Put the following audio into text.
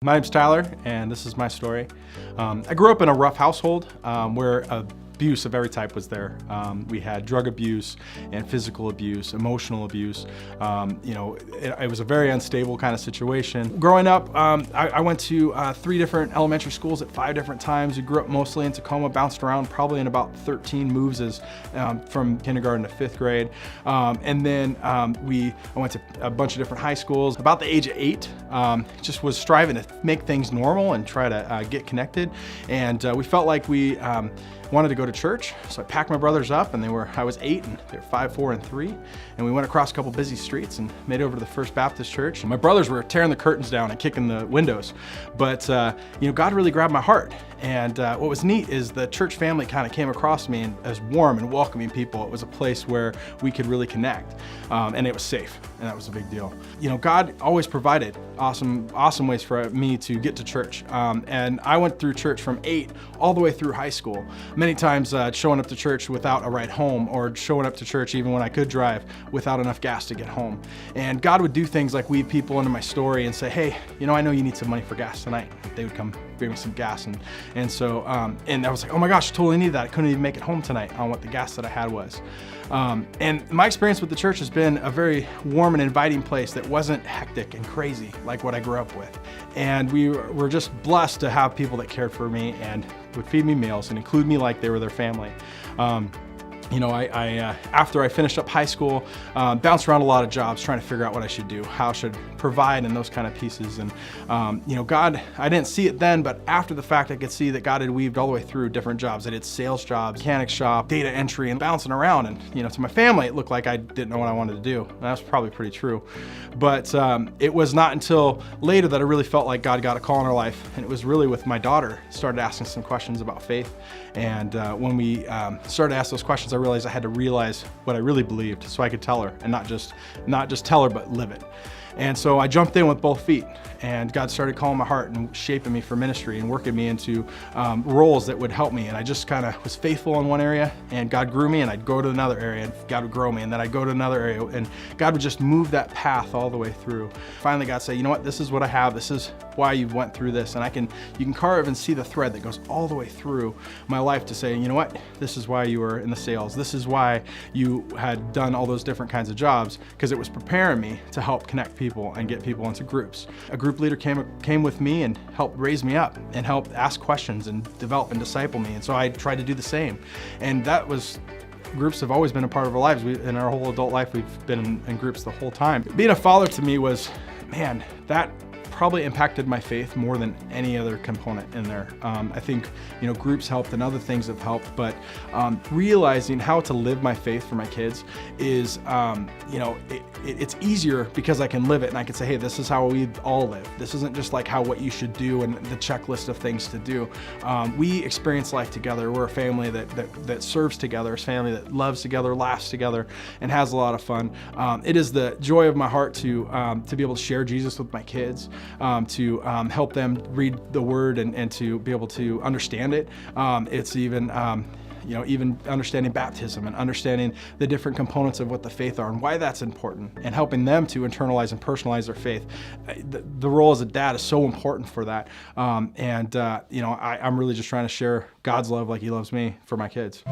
My name's Tyler, and this is my story. I grew up in a rough household where abuse of every type was there. We had drug abuse and physical abuse, emotional abuse. It was a very unstable kind of situation. Growing up, I went to 3 different elementary schools at 5 different times. We grew up mostly in Tacoma, bounced around probably in about 13 moves from kindergarten to 5th grade. And then I went to a bunch of different high schools. About the age of 8, just was striving to make things normal and try to get connected. And we felt like we wanted to go to church, so I packed my brothers up, and I was 8 and they were 5, 4, and 3, and we went across a couple busy streets and made it over to the First Baptist Church. And my brothers were tearing the curtains down and kicking the windows, but God really grabbed my heart. And what was neat is the church family kind of came across me as warm and welcoming people. It was a place where we could really connect, and it was safe, and that was a big deal. God always provided awesome ways for me to get to church, and I went through church from 8 all the way through high school. Many times showing up to church without a ride home, or showing up to church even when I could drive without enough gas to get home. And God would do things like weave people into my story and say, hey, I know you need some money for gas tonight. They would come bring me some gas, and so I was like, oh my gosh, I totally need that. I couldn't even make it home tonight on what the gas that I had was. And my experience with the church has been a very warm and inviting place that wasn't hectic and crazy like what I grew up with. And we were just blessed to have people that cared for me and would feed me meals and include me like they were their family. After I finished up high school, bounced around a lot of jobs trying to figure out what I should do, how I should provide, and those kind of pieces. And God, I didn't see it then, but after the fact, I could see that God had weaved all the way through different jobs. I did sales jobs, mechanic shop, data entry, and bouncing around. And to my family, it looked like I didn't know what I wanted to do. And that's probably pretty true. But it was not until later that I really felt like God got a call in our life, and it was really with my daughter. Started asking some questions about faith, and when we started to ask those questions, I realized I had to realize what I really believed so I could tell her, and not just tell her, but live it. And so I jumped in with both feet, and God started calling my heart and shaping me for ministry and working me into roles that would help me. And I just kind of was faithful in one area, and God grew me, and I'd go to another area, and God would grow me, and then I'd go to another area, and God would just move that path all the way through. Finally, God said, you know what, this is what I have. This is why you've went through this. And you can carve and see the thread that goes all the way through my life to say, you know what, this is why you were in the sales. This is why you had done all those different kinds of jobs, because it was preparing me to help connect people and get people into groups. A group leader came with me and helped raise me up and helped ask questions and develop and disciple me. And so I tried to do the same. And groups have always been a part of our lives. In our whole adult life, we've been in groups the whole time. Being a father to me was, man, that probably impacted my faith more than any other component in there. I think groups helped and other things have helped, but realizing how to live my faith for my kids is it's easier because I can live it, and I can say, hey, this is how we all live. This isn't just like what you should do and the checklist of things to do. We experience life together. We're a family that serves together, a family that loves together, laughs together, and has a lot of fun. It is the joy of my heart to be able to share Jesus with my kids, to help them read the Word and to be able to understand it. It's even understanding baptism and understanding the different components of what the faith are and why that's important, and helping them to internalize and personalize their faith. The role as a dad is so important for that. I'm really just trying to share God's love like He loves me for my kids.